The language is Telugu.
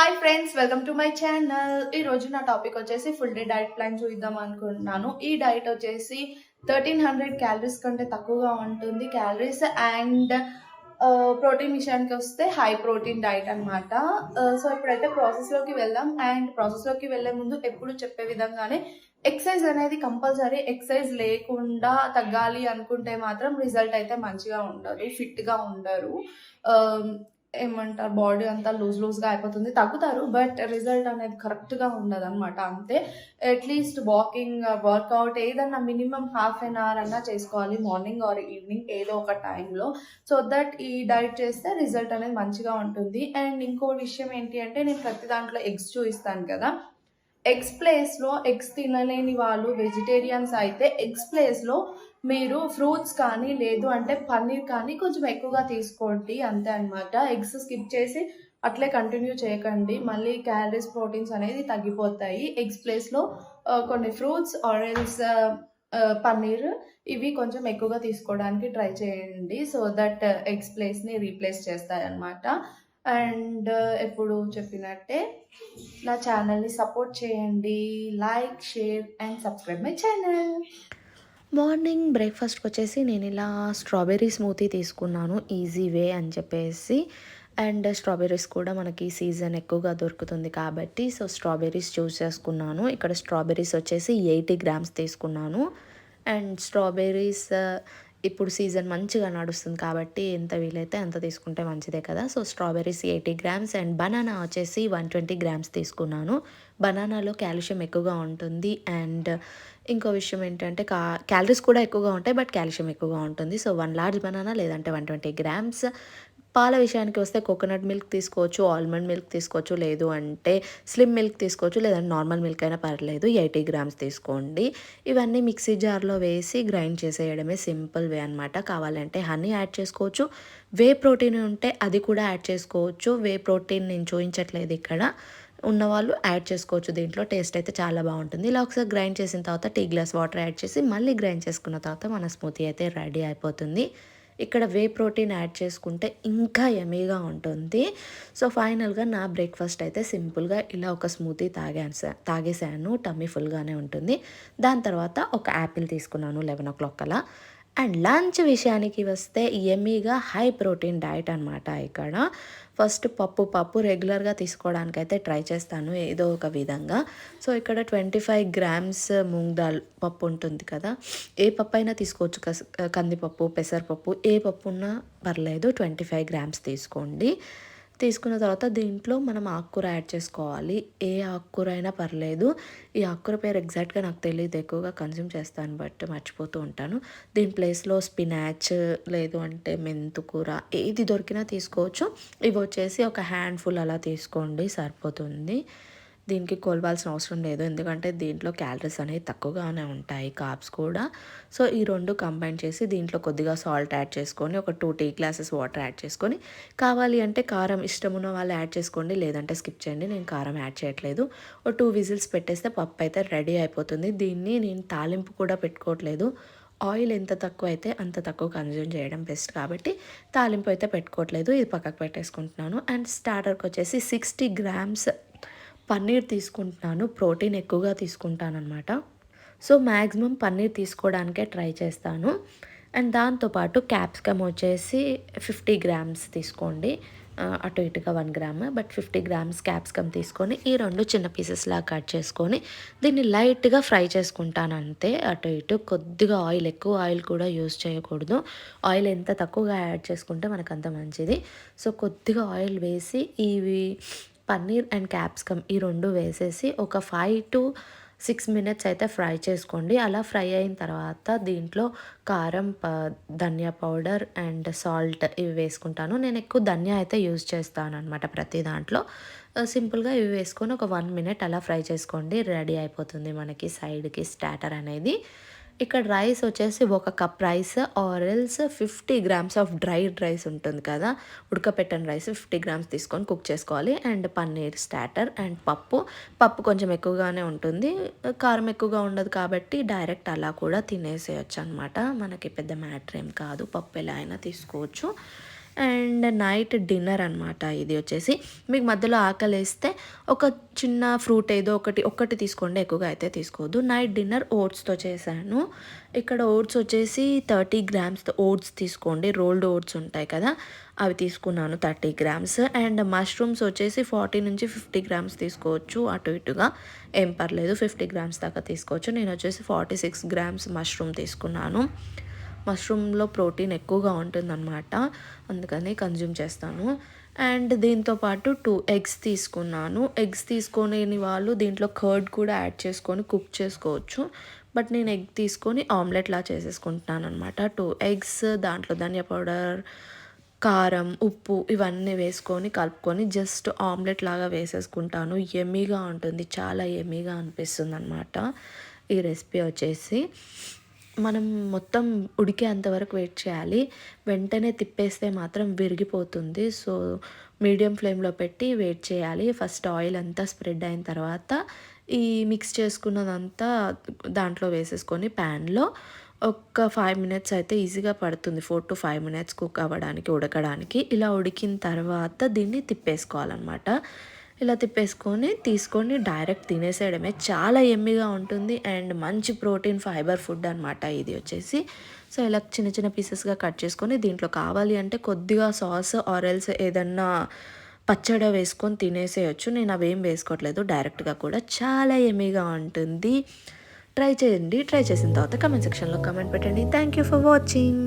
Hi friends, welcome to my channel. ఈ రోజు నా టాపిక్ వచ్చేసి ఫుల్ డే డైట్ ప్లాన్ చూద్దాం అనుకుంటున్నాను. ఈ డైట్ వచ్చేసి 1300 క్యాలరీస్ కంటే తక్కువగా ఉంటుంది క్యాలరీస్ అండ్ ప్రోటీన్ విషయానికి వస్తే హై ప్రోటీన్ డైట్ అనమాట. సో ఇప్పుడైతే ప్రాసెస్లోకి వెళ్దాం. అండ్ ప్రాసెస్లోకి వెళ్ళే ముందు ఎప్పుడు చెప్పే విధంగానే ఎక్సర్సైజ్ అనేది కంపల్సరీ. ఎక్సర్సైజ్ లేకుండా తగ్గాలి అనుకుంటే మాత్రం రిజల్ట్ అయితే మంచిగా ఉండదు, ఫిట్గా ఉండరు. ఏమంటారు, బాడీ అంతా లూజ్గా అయిపోతుంది, తగ్గుతారు బట్ రిజల్ట్ అనేది కరెక్ట్గా ఉండదు అనమాట. అంతే. అట్లీస్ట్ వాకింగ్, వర్కౌట్ ఏదన్నా మినిమం హాఫ్ అన్ అవర్ అన్నా చేసుకోవాలి, మార్నింగ్ ఆర్ ఈవినింగ్ ఏదో ఒక టైంలో. సో దట్ ఈ డైట్ చేస్తే రిజల్ట్ అనేది మంచిగా ఉంటుంది. అండ్ ఇంకో విషయం ఏంటి అంటే, నేను ప్రతి దాంట్లో ఎగ్స్ చూపిస్తాను కదా. ఎగ్స్ ప్లేస్లో, ఎగ్స్ తినలేని వాళ్ళు వెజిటేరియన్స్ అయితే ఎగ్స్ ప్లేస్లో మీరు ఫ్రూట్స్ కానీ లేదు అంటే పన్నీర్ కానీ కొంచెం ఎక్కువగా తీసుకోండి, అంతే అనమాట. ఎగ్స్ స్కిప్ చేసి అట్లే కంటిన్యూ చేయకండి, మళ్ళీ క్యాలరీస్, ప్రోటీన్స్ అనేది తగ్గిపోతాయి. ఎగ్స్ ప్లేస్లో కొన్ని ఫ్రూట్స్ ఆరెల్స్ పన్నీర్ ఇవి కొంచెం ఎక్కువగా తీసుకోవడానికి ట్రై చేయండి. సో దట్ ఎగ్స్ ప్లేస్ని రీప్లేస్ చేస్తాయన్నమాట. అండ్ ఎప్పుడు చెప్పినట్టే నా ఛానల్ని సపోర్ట్ చేయండి. Like, share and subscribe my channel. Morning బ్రేక్ఫాస్ట్కి వచ్చేసి నేను ఇలా స్ట్రాబెర్రీ స్మూతీ తీసుకున్నాను, ఈజీ వే అని చెప్పేసి. అండ్ స్ట్రాబెర్రీస్ కూడా మనకి సీజన్ ఎక్కువగా దొరుకుతుంది కాబట్టి సో స్ట్రాబెర్రీస్ చూస్ చేసుకున్నాను. ఇక్కడ స్ట్రాబెర్రీస్ వచ్చేసి 80 గ్రామ్స్ తీసుకున్నాను. అండ్ స్ట్రాబెర్రీస్ ఇప్పుడు సీజన్ మంచిగా నడుస్తుంది కాబట్టి ఎంత వీలైతే అంత తీసుకుంటే మంచిదే కదా. So strawberries 80 grams and banana వచ్చేసి 120 గ్రామ్స్ తీసుకున్నాను. బనానాలో కాల్షియం ఎక్కువగా ఉంటుంది. అండ్ ఇంకో విషయం ఏంటంటే క్యాలరీస్ కూడా ఎక్కువగా ఉంటాయి బట్ కాల్షియం ఎక్కువగా ఉంటుంది. సో 1 లార్జ్ బనానా లేదంటే 120 గ్రామ్స్. పాల విషయానికి వస్తే కోకోనట్ మిల్క్ తీసుకోవచ్చు, ఆల్మండ్ మిల్క్ తీసుకోవచ్చు, లేదు అంటే స్లిమ్ మిల్క్ తీసుకోవచ్చు, లేదంటే నార్మల్ మిల్క్ అయినా పర్లేదు. 80 గ్రామ్స్ తీసుకోండి. ఇవన్నీ మిక్సీ జార్లో వేసి గ్రైండ్ చేసేయడమే సింపుల్ వే అనమాట. కావాలంటే హనీ యాడ్ చేసుకోవచ్చు, వే ప్రోటీన్ ఉంటే అది కూడా యాడ్ చేసుకోవచ్చు. వే ప్రోటీన్ నేను చూపించట్లేదు ఇక్కడ, ఉన్నవాళ్ళు యాడ్ చేసుకోవచ్చు. దీంట్లో టేస్ట్ అయితే చాలా బాగుంటుంది. ఇలా ఒకసారి గ్రైండ్ చేసిన తర్వాత టీ గ్లాస్ వాటర్ యాడ్ చేసి మళ్ళీ గ్రైండ్ చేసుకున్న తర్వాత మన స్మూతీ అయితే రెడీ అయిపోతుంది. ఇక్కడ వే ప్రోటీన్ యాడ్ చేసుకుంటే ఇంకా యమీగా ఉంటుంది. సో ఫైనల్గా నా బ్రేక్ఫాస్ట్ అయితే సింపుల్గా ఇలా ఒక స్మూతీ తాగేసాను. టమ్మీ ఫుల్గానే ఉంటుంది. దాని తర్వాత ఒక యాపిల్ తీసుకున్నాను 11 o'clock అలా. అండ్ లంచ్ విషయానికి వస్తే యమ్మీగా హై ప్రోటీన్ డైట్ అనమాట. ఇక్కడ ఫస్ట్ పప్పు రెగ్యులర్గా తీసుకోవడానికైతే ట్రై చేస్తాను ఏదో ఒక విధంగా. సో ఇక్కడ 25 గ్రామ్స్ మూంగ్ దాల్ పప్పు ఉంటుంది కదా, ఏ పప్పు అయినా తీసుకోవచ్చు, కందిపప్పు, పెసరపప్పు, ఏ పప్పు ఉన్నా పర్లేదు. 25 గ్రామ్స్ తీసుకోండి. తీసుకున్న తర్వాత దీంట్లో మనం ఆకుకూర యాడ్ చేసుకోవాలి, ఏ ఆకుకూర అయినా పర్లేదు. ఈ ఆకుకూర పేరు ఎగ్జాక్ట్గా నాకు తెలియదు, ఎక్కువగా కన్జ్యూమ్ చేస్తాను బట్ మర్చిపోతూ ఉంటాను. దీని ప్లేస్లో స్పినాచ్ లేదు అంటే మెంతుకూర ఏది దొరికినా తీసుకోవచ్చు. ఇవి వచ్చేసి ఒక హ్యాండ్ఫుల్ అలా తీసుకోండి, సరిపోతుంది. దీనికి కోల్వాల్సిన అవసరం లేదు ఎందుకంటే దీంట్లో క్యాలరీస్ అనేవి తక్కువగానే ఉంటాయి, కార్బ్స్ కూడా. సో ఈ రెండు కంబైన్ చేసి దీంట్లో కొద్దిగా సాల్ట్ యాడ్ చేసుకొని ఒక 2 టీ గ్లాసెస్ వాటర్ యాడ్ చేసుకొని, కావాలి అంటే కారం ఇష్టం ఉన్న వాళ్ళు యాడ్ చేసుకోండి, లేదంటే స్కిప్ చేయండి. నేను కారం యాడ్ చేయట్లేదు. ఒక 2 విజిల్స్ పెట్టేస్తే పప్పు అయితే రెడీ అయిపోతుంది. దీన్ని నేను తాలింపు కూడా పెట్టుకోవట్లేదు. ఆయిల్ ఎంత తక్కువ అయితే అంత తక్కువ కన్జ్యూమ్ చేయడం బెస్ట్ కాబట్టి తాలింపు అయితే పెట్టుకోవట్లేదు. ఇది పక్కకు పెట్టేసుకుంటున్నాను. అండ్ స్టార్టర్కి వచ్చేసి 60 గ్రామ్స్ పన్నీర్ తీసుకుంటున్నాను. ప్రోటీన్ ఎక్కువగా తీసుకుంటాను అనమాట. సో మ్యాక్సిమం పన్నీర్ తీసుకోవడానికే ట్రై చేస్తాను. అండ్ దాంతోపాటు క్యాప్సికమ్ వచ్చేసి 50 గ్రామ్స్ తీసుకోండి, అటు ఇటుగా 1 గ్రామ్, బట్ 50 గ్రామ్స్ క్యాప్సికమ్ తీసుకొని ఈ రెండు చిన్న పీసెస్లా కట్ చేసుకొని దీన్ని లైట్గా ఫ్రై చేసుకుంటాను అంతే. అటు ఇటు కొద్దిగా ఆయిల్, ఎక్కువ ఆయిల్ కూడా యూస్ చేయకూడదు. ఆయిల్ ఎంత తక్కువగా యాడ్ చేసుకుంటే మనకు అంత మంచిది. సో కొద్దిగా ఆయిల్ వేసి ఇవి పన్నీర్ అండ్ క్యాప్సికమ్ ఈ రెండు వేసేసి ఒక 5 to 6 minutes అయితే ఫ్రై చేసుకోండి. అలా ఫ్రై అయిన తర్వాత దీంట్లో కారం, ధనియా పౌడర్ అండ్ సాల్ట్ ఇవి వేసుకుంటాను. నేను ఎక్కువ ధనియా అయితే యూజ్ చేస్తాను అనమాట ప్రతి దాంట్లో. సింపుల్గా ఇవి వేసుకొని ఒక 1 minute అలా ఫ్రై చేసుకోండి, రెడీ అయిపోతుంది మనకి సైడ్కి స్టార్టర్ అనేది. ఇక్కడ రైస్ వచ్చేసి 1 cup rice or else 50 grams of dried rice ఉంటుంది కదా, ఉడకపెట్టని రైస్ 50 గ్రామ్స్ తీసుకొని కుక్ చేసుకోవాలి. అండ్ పన్నీర్ స్టార్టర్ అండ్ పప్పు కొంచెం ఎక్కువగానే ఉంటుంది, కారం ఎక్కువగా ఉండదు కాబట్టి డైరెక్ట్ అలా కూడా తినేసేయచ్చు అనమాట. మనకి పెద్ద మ్యాటర్ ఏం కాదు, పప్పు ఎలా అయినా తీసుకోవచ్చు. అండ్ నైట్ డిన్నర్ అనమాట ఇది వచ్చేసి. మీకు మధ్యలో ఆకలేస్తే ఒక చిన్న ఫ్రూట్ ఏదో ఒకటి తీసుకోండి, ఎక్కువగా అయితే తీసుకోవద్దు. నైట్ డిన్నర్ ఓట్స్‌తో చేశాను. ఇక్కడ ఓట్స్ వచ్చేసి 30 గ్రామ్స్ ఓట్స్ తీసుకోండి. రోల్డ్ ఓట్స్ ఉంటాయి కదా, అవి తీసుకున్నాను 30 గ్రామ్స్. అండ్ మష్రూమ్స్ వచ్చేసి 40-50 గ్రామ్స్ తీసుకోవచ్చు, అటు ఇటుగా ఏం పర్లేదు. 50 గ్రామ్స్ దాకా తీసుకోవచ్చు. నేను వచ్చేసి 46 గ్రామ్స్ మష్రూమ్ తీసుకున్నాను. మష్రూమ్‌లో ప్రోటీన్ ఎక్కువగా ఉంటుందన్నమాట, అందుకని కన్జ్యూమ్ చేస్తాను. అండ్ దీంతో పాటు 2 ఎగ్స్ తీసుకున్నాను. ఎగ్స్ తీసుకోలేని వాళ్ళు దీంట్లో కర్డ్ కూడా యాడ్ చేసుకొని కుక్ చేసుకోవచ్చు. బట్ నేను ఎగ్ తీసుకొని ఆమ్లెట్‌లా చేసేసుకుంటున్నాననమాట. 2 ఎగ్స్, దాంట్లో ధనియా పౌడర్, కారం, ఉప్పు ఇవన్నీ వేసుకొని కలుపుకొని జస్ట్ ఆమ్లెట్ లాగా వేసేసుకుంటాను. యమ్మీగా ఉంటుంది, చాలా యమ్మీగా అనిపిస్తుందనమాట ఈ రెసిపీ వచ్చేసి. మనం మొత్తం ఉడికేంత వరకు వెయిట్ చేయాలి. వెంటనే తిప్పేస్తే మాత్రం విరిగిపోతుంది. సో మీడియం ఫ్లేమ్‌లో పెట్టి వెయిట్ చేయాలి. ఫస్ట్ ఆయిల్ అంతా స్ప్రెడ్ అయిన తర్వాత ఈ మిక్స్ చేసుకున్నదంతా దాంట్లో వేసేసుకొని ప్యాన్‌లో ఒక 5 మినిట్స్ అయితే ఈజీగా పడుతుంది. 4-5 మినిట్స్ కుక్ అవ్వడానికి, ఉడకడానికి. ఇలా ఉడికిన తర్వాత దీన్ని తిప్పేసుకోవాలన్నమాట. ఇలా తిప్పేసుకొని తీసుకొని డైరెక్ట్ తినేసేయడమే. చాలా యమ్మీగా ఉంటుంది అండ్ మంచి ప్రోటీన్, ఫైబర్ ఫుడ్ అనమాట ఇది వచ్చేసి. సో ఇలా చిన్న చిన్న పీసెస్‌గా కట్ చేసుకొని దీంట్లో కావాలి అంటే కొద్దిగా సాస్ ఆర్ ఎల్స్ ఏదన్నా పచ్చడి వేసుకొని తినేసేయొచ్చు. నేను అవేం వేసుకోవట్లేదు, డైరెక్ట్‌గా కూడా చాలా యమ్మీగా ఉంటుంది. ట్రై చేయండి. ట్రై చేసిన తర్వాత కామెంట్ సెక్షన్‌లో కామెంట్ పెట్టండి. Thank you for watching.